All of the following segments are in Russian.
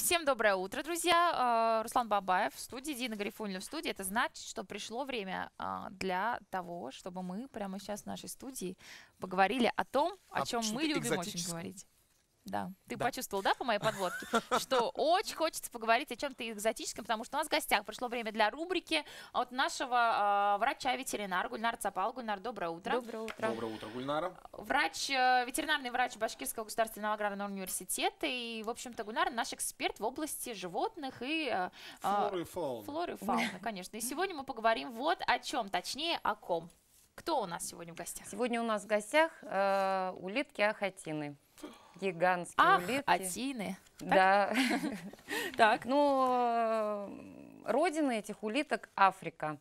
Всем доброе утро, друзья. Руслан Бабаев в студии, Дина Гарифульна в студии. Это значит, что пришло время для того, чтобы мы прямо сейчас в нашей студии поговорили о том, о чем мы любим очень говорить. Да. Ты почувствовал, да, по моей подводке, что очень хочется поговорить о чем-то экзотическом, потому что у нас в гостях пришло время для рубрики от нашего врача-ветеринара Гульнара Цапал. Гульнар, доброе утро. Доброе утро. Доброе утро, Гульнара. Ветеринарный врач Башкирского государственного аграрного университета. И, в общем-то, Гульнар наш эксперт в области животных и флоры и фауны. Флоры и фауны, конечно. И сегодня мы поговорим вот о чем, точнее, о ком. Кто у нас сегодня в гостях? Сегодня у нас в гостях улитки-ахатины. Гигантские улитки. Ахатины. Да. Так. Ну, родина этих улиток Африка.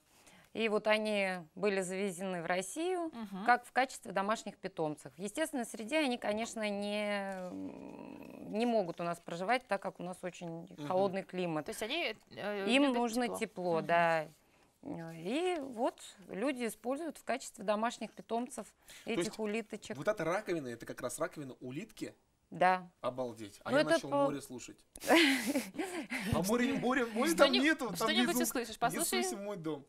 И вот они были завезены в Россию как в качестве домашних питомцев. В естественной среде они, конечно, не могут у нас проживать, так как у нас очень холодный климат. То есть они им нужно тепло, да. И вот люди используют в качестве домашних питомцев этих улиточек. Вот эта раковина, это как раз раковина улитки? Да. Обалдеть. А я начал море слушать. А море там нету. Что-нибудь услышишь, послушай. Не суйся в мой дом.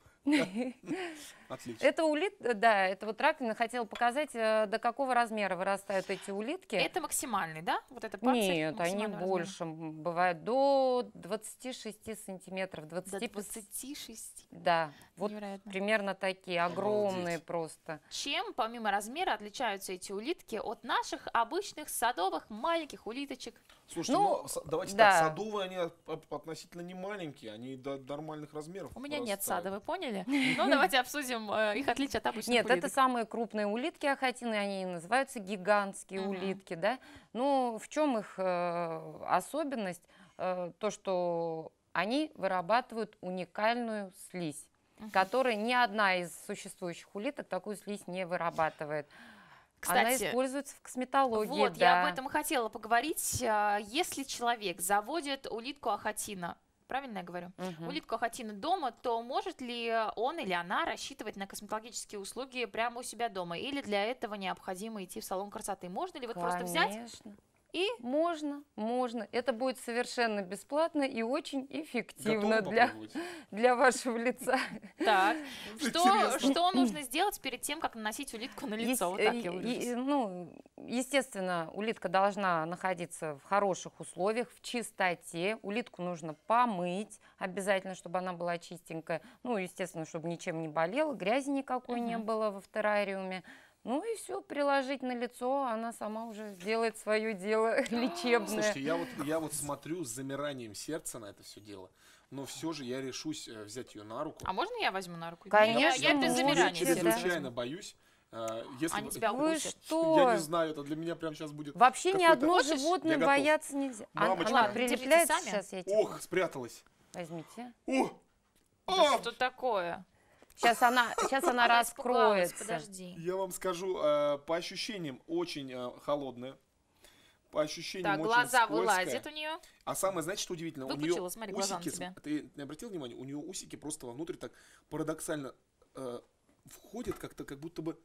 Отлично. Это да, это вот раковина, хотела показать, до какого размера вырастают эти улитки. Это максимальный, да? Вот это панцирь? Нет, они больше, бывают до 26 сантиметров. 26? Да, вот примерно такие, огромные просто. Чем, помимо размера, отличаются эти улитки от наших обычных садовых маленьких улиточек? Слушайте, ну давайте так, садовые они относительно не маленькие, они до нормальных размеров. У меня нет сада, вы поняли? Ну, давайте обсудим их отличия от обычных улиток. Нет, это самые крупные улитки ахатины, они называются гигантские улитки, да. Ну, в чем их особенность? То, что они вырабатывают уникальную слизь, которая ни одна из существующих улиток такую слизь не вырабатывает. Кстати, она используется в косметологии. Вот, я об этом и хотела поговорить. Если человек заводит улитку ахатина, правильно я говорю? Улитку ахатина дома, то может ли он или она рассчитывать на косметологические услуги прямо у себя дома? Или для этого необходимо идти в салон красоты? Можно ли вот просто взять? И? Можно. Это будет совершенно бесплатно и очень эффективно для вашего лица. Так, что нужно сделать перед тем, как наносить улитку на лицо? Вот так я выражусь. Ну, естественно, улитка должна находиться в хороших условиях, в чистоте. Улитку нужно помыть обязательно, чтобы она была чистенькая. Ну, естественно, чтобы ничем не болела, грязи никакой не было в террариуме. Ну и все, приложить на лицо, она сама уже сделает свое дело лечебное. Слушайте, я вот смотрю с замиранием сердца на это все дело, но все же я решусь взять ее на руку. А можно я возьму на руку? Конечно, я без замирания. Я чрезвычайно боюсь. Они тебя Вы укусят. что? Я не знаю, это для меня прямо сейчас будет. Вообще ни одно животное бояться нельзя. Мамочка. Она прилепляется, сейчас я тебе. Ох, спряталась. Возьмите. Что такое? Сейчас она раскроется. Подожди. Я вам скажу, по ощущениям очень холодная. По ощущениям так, очень глаза скользкая. вылазят у нее. А самое, знаете, что удивительно? Выпучила, у нее смотри, глаза усики, на тебя. ты не обратил внимания? У нее усики просто вовнутрь так парадоксально входят как-то, как будто бы...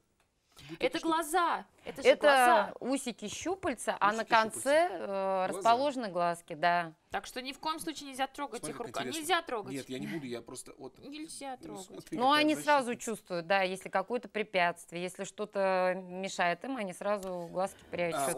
Это глаза. Это глаза. усики щупальца, а на конце расположены глазки, да. Так что ни в коем случае нельзя трогать их руками. Интересно. Нельзя трогать. Нет, я не буду, я просто... Вот, нельзя трогать. Смотри, но они сразу чувствуют, да, если какое-то препятствие, если что-то мешает им, они сразу глазки прячут.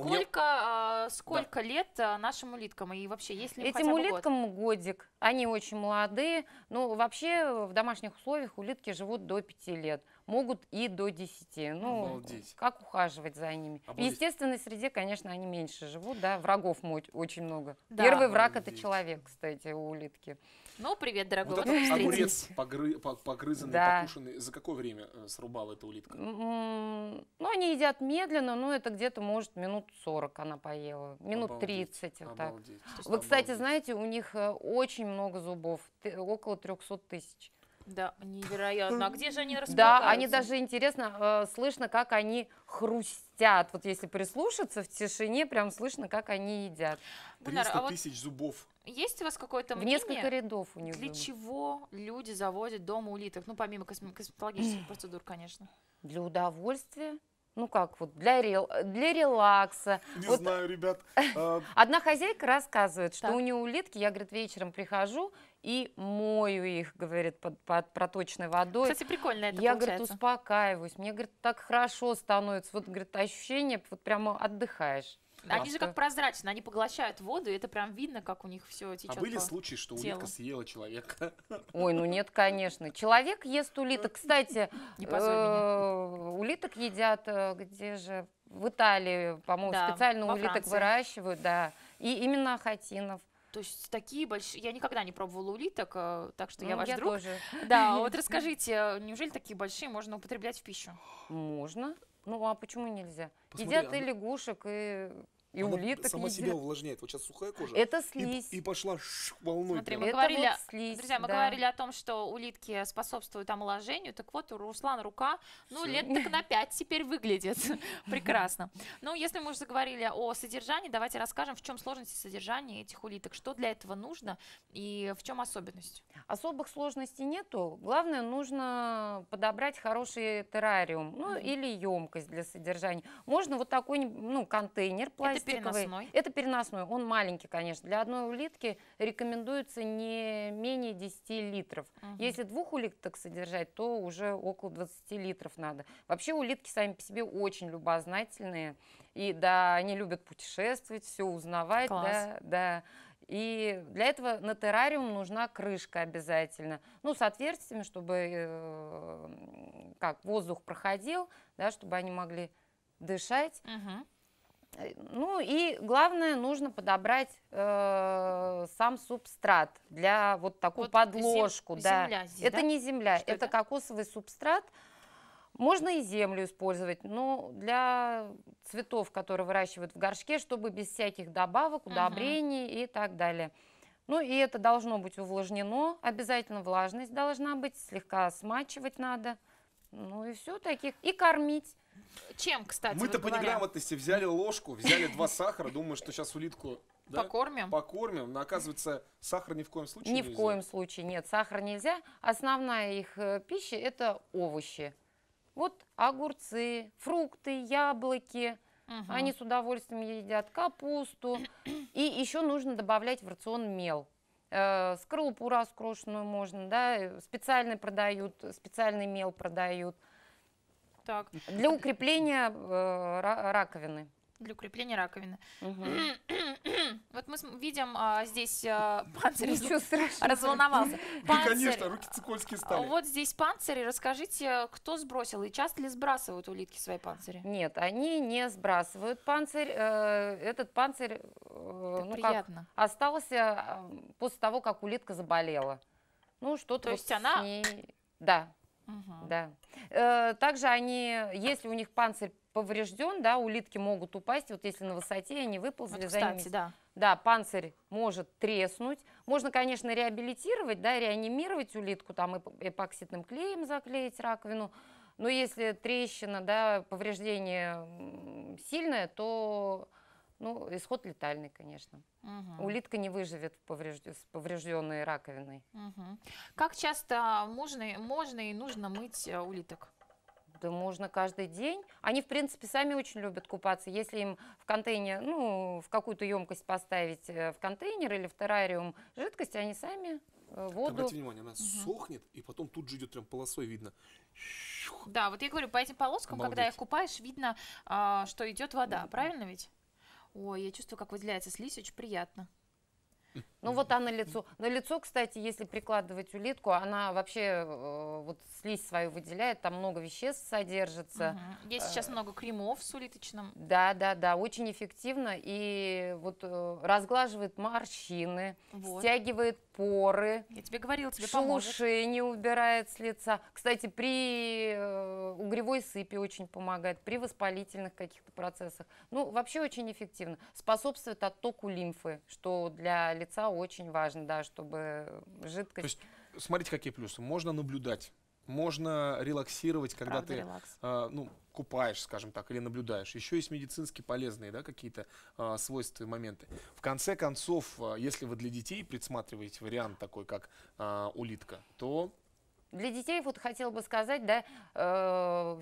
Сколько лет нашим улиткам? И вообще, есть ли им Этим хотя бы улиткам годик. Они очень молодые. Но вообще в домашних условиях улитки живут до 5 лет. Могут и до 10. Ну, обалдеть. как ухаживать за ними? Обалдеть. В естественной среде, конечно, они меньше живут, да, врагов очень много. Да. Первый враг это человек, кстати, у улитки. Ну, привет, дорогой. Вот этот огурец погрызанный, покушенный, за какое время срубала эта улитка? Ну, они едят медленно, но это где-то, может, минут 40 она поела. Минут 30. Вот так. Вы, кстати, знаете, у них очень много зубов, около 300 тысяч. Да, невероятно. А где же они располагаются? Да, они даже, интересно, слышно, как они хрустят. Вот если прислушаться в тишине, прям слышно, как они едят. 300 тысяч зубов. Есть у вас какое-то мнение? В несколько рядов у них. Для чего люди заводят дома улиток? Ну, помимо косметологических процедур, конечно. Для удовольствия. ну как вот, для релакса. Не Вот знаю, ребят. одна хозяйка рассказывает, что Так. у нее улитки, я, говорит, вечером прихожу и мою их, говорит, под проточной водой. Кстати, прикольно это Я, говорит, получается. успокаиваюсь, мне, говорит, так хорошо становится, вот, говорит, ощущение, вот прямо отдыхаешь. Они же Просто- как прозрачные, они поглощают воду, и это прям видно, как у них все течет. А были случаи, что телу. улитка съела человека? Ой, ну нет, конечно. Человек ест улиток. Кстати, Не позорь меня. улиток едят, где же? В Италии, по-моему, Да, специально во улиток Франции. выращивают, да. И именно ахатинов. То есть такие большие... Я никогда не пробовала улиток, так что я Ну, ваш друг. тоже. Да, вот расскажите, неужели такие большие можно употреблять в пищу? Можно. Ну, а почему нельзя? Посмотри, Едят и она- лягушек, и Она улиток сама себя едят. увлажняет. Вот сейчас сухая кожа. Это слизь. И пошла волной. Смотри, прям. мы Это говорили, вот слизь, друзья, мы да. говорили о том, что улитки способствуют омоложению. Так вот, у Руслана рука, ну, Всё. лет так на 5 теперь выглядит. Прекрасно. Ну, если мы уже заговорили о содержании, давайте расскажем, в чем сложности содержания этих улиток, что для этого нужно и в чем особенность. Особых сложностей нету. Главное, нужно подобрать хороший террариум, ну, или емкость для содержания. Можно вот такой, ну, контейнер пластиковый. переносной? Это переносной. Он маленький, конечно. Для одной улитки рекомендуется не менее 10 литров. Мгм. Если 2 улиток содержать, то уже около 20 литров надо. Вообще улитки сами по себе очень любознательные. И да, они любят путешествовать, все узнавать. Класс. Да, да. И для этого на террариум нужна крышка обязательно. Ну, с отверстиями, чтобы как воздух проходил, да, чтобы они могли дышать. Мгм. Ну и главное, нужно подобрать сам субстрат для вот такую Вот подложку. Да. земля здесь, Это да? не земля, Что это это? кокосовый субстрат. Можно и землю использовать, но для цветов, которые выращивают в горшке, чтобы без всяких добавок, Мгм. удобрений и так далее. Ну и это должно быть увлажнено, обязательно влажность должна быть, слегка смачивать надо. Ну и все таких. И кормить. Чем, кстати, Мы-то вот по говоря, неграмотности взяли ложку, взяли 2 сахара, думаю, что сейчас улитку да, покормим? покормим. Но оказывается, сахар ни в коем случае Ни нельзя. в коем случае нет, сахар нельзя. Основная их пища – это овощи. Вот огурцы, фрукты, яблоки. Мгм. Они с удовольствием едят капусту. И еще нужно добавлять в рацион мел. Скорлупу раскрошенную можно, да, специальный продают, специальный мел продают. Так, Для укрепления раковины. для укрепления раковины. Мгм. Вот мы видим здесь панцирь. Ничего страшного. Разволновался. Ну, Панцирь. конечно, руки цикольские стали. Вот здесь панцири. Расскажите, кто сбросил и часто ли сбрасывают улитки свои панцири? Нет, они не сбрасывают панцирь. Этот панцирь Так ну, как, приятно. остался после того, как улитка заболела. Ну, что-то То вот есть с она- ней... Да, Мгм. да. Также они, если у них панцирь поврежден, да, улитки могут упасть. Вот если на высоте они выползли, Вот, за ними кстати, да. да, панцирь может треснуть. Можно, конечно, реабилитировать, да, реанимировать улитку, там эпоксидным клеем заклеить раковину. Но если трещина, да, повреждение сильное, то ну, исход летальный, конечно. Мгм. Улитка не выживет с поврежденной раковиной. Мгм. Как часто можно и нужно мыть улиток? Да можно каждый день. Они, в принципе, сами очень любят купаться. Если им в контейнер, ну, в какую-то емкость поставить в контейнер или в террариум жидкость, они сами воду... Обратите внимание, она сохнет, и потом тут же идет прям полосой видно. Да, вот я говорю, по этим полоскам, когда Обалдеть. их купаешь, видно, что идет вода, правильно ведь? Ой, я чувствую, как выделяется слизь, очень приятно. Ну вот она лицо. На лицо, кстати, если прикладывать улитку, она вообще вот слизь свою выделяет, там много веществ содержится. Мгм. Есть сейчас много кремов с улиточным. Да, да, да, очень эффективно и вот разглаживает морщины, Вот. стягивает поры, Я тебе говорила, тебе поможет. шелушение убирает с лица. Кстати, при угревой сыпи очень помогает, при воспалительных каких-то процессах. Ну, вообще очень эффективно. Способствует оттоку лимфы, что для лица очень важно, да, чтобы То жидкость... есть, смотрите, какие плюсы. Можно наблюдать, можно релаксировать, когда Правда, ты релакс. ну, купаешь, скажем так, или наблюдаешь. Еще есть медицински полезные, да, какие-то свойства и моменты. В конце концов, если вы для детей предсматриваете вариант такой, как улитка, то Для детей вот хотела бы сказать, да,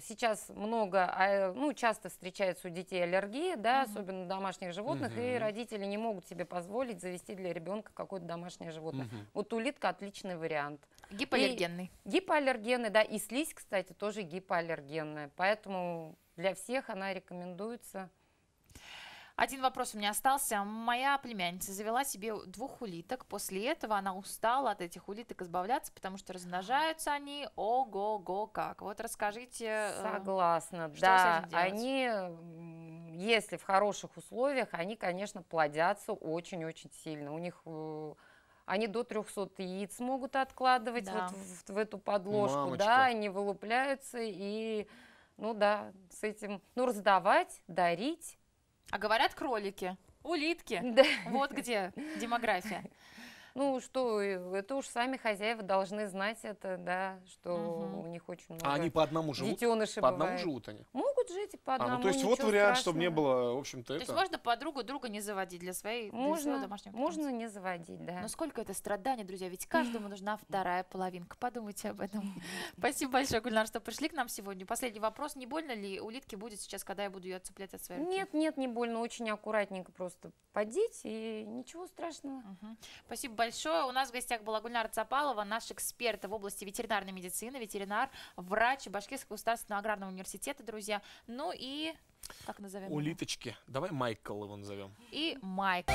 сейчас много, ну, часто встречается у детей аллергия, да, особенно домашних животных, и родители не могут себе позволить завести для ребенка какое-то домашнее животное. Вот улитка отличный вариант. Гипоаллергенный. Гипоаллергенный, да, и слизь, кстати, тоже гипоаллергенная, поэтому для всех она рекомендуется. Один вопрос у меня остался. Моя племянница завела себе 2 улиток. После этого она устала от этих улиток избавляться, потому что размножаются они ого-го как. Вот расскажите. Согласна, что да. с этим делать? Они, если в хороших условиях, они, конечно, плодятся очень-очень сильно. У них они до 300 яиц могут откладывать Да. вот в эту подложку, Мамочка. да, они вылупляются и, ну да, с этим, ну, раздавать, дарить. А говорят кролики, улитки. Да. Вот где демография. Ну, что, это уж сами хозяева должны знать это, да, что у них очень много А они по одному живут? детенышей По одному бывает. живут они? Могут жить и по одному, Ну то есть вот ничего вариант, чтобы не страшного. было, в общем-то, То есть это... можно подругу друга не заводить для своего Можно, домашнего питомца? можно не заводить, да. Но сколько это страданий, друзья, ведь каждому нужна вторая половинка. Подумайте об этом. Спасибо большое, Гульнар, что пришли к нам сегодня. Последний вопрос. Не больно ли улитке будет сейчас, когда я буду ее отцеплять от своей руки? Нет, нет, не больно, очень аккуратненько просто подеть, и ничего страшного. Спасибо большое. У нас в гостях была Гульнара Цапалова, наш эксперт в области ветеринарной медицины, ветеринар, врач Башкирского государственного аграрного университета, друзья. Ну и, как назовем его? Улиточки. Давай Майкл его назовем. И Майк.